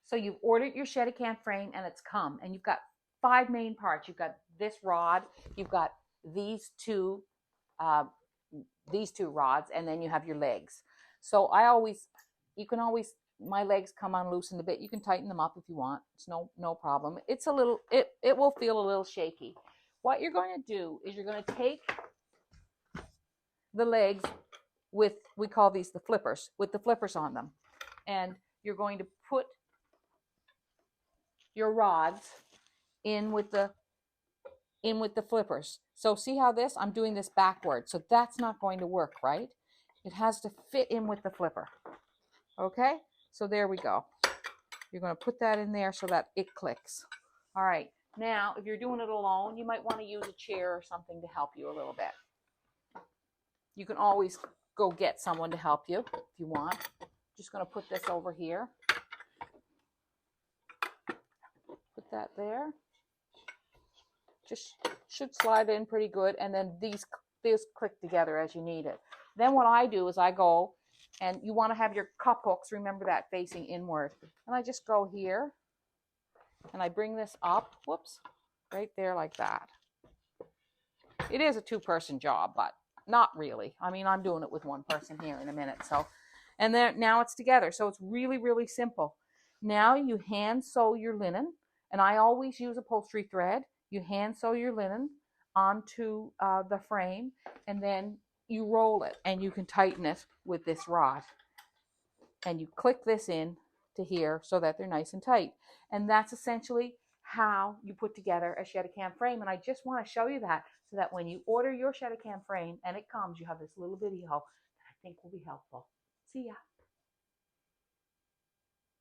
So you've ordered your Cheticamp frame and it's come, and you've got 5 main parts. You've got this rod, you've got these two uh, rods, and then you have your legs. So you can always, my legs come unloosened a bit. You can tighten them up if you want. It's no problem. It's a little, it will feel a little shaky. What you're going to do is you're going to take the legs with, we call these the flippers, with the flippers on them. And you're going to put your rods in with the flippers. So see how I'm doing this backward. So that's not going to work, right? It has to fit in with the flipper. Okay? So there we go. You're going to put that in there so that it clicks. All right. Now, if you're doing it alone, you might want to use a chair or something to help you a little bit. You can always go get someone to help you if you want. Just going to put this over here. Put that there. Just should slide in pretty good, and then these click together as you need it. Then what I do is I go, and you want to have your cup hooks, remember that, facing inward. And I just go here, and I bring this up, whoops, right there like that. It is a 2-person job, but not really. I mean, I'm doing it with 1 person here in a minute. So, and then now it's together. So it's really, really simple. Now you hand sew your linen, and I always use upholstery thread. You hand sew your linen onto the frame, and then you roll it, and you can tighten it with this rod. And you click this in to here so that they're nice and tight. And that's essentially how you put together a Cheticamp frame. And I just want to show you that so that when you order your Cheticamp frame and it comes, you have this little video that I think will be helpful. See ya.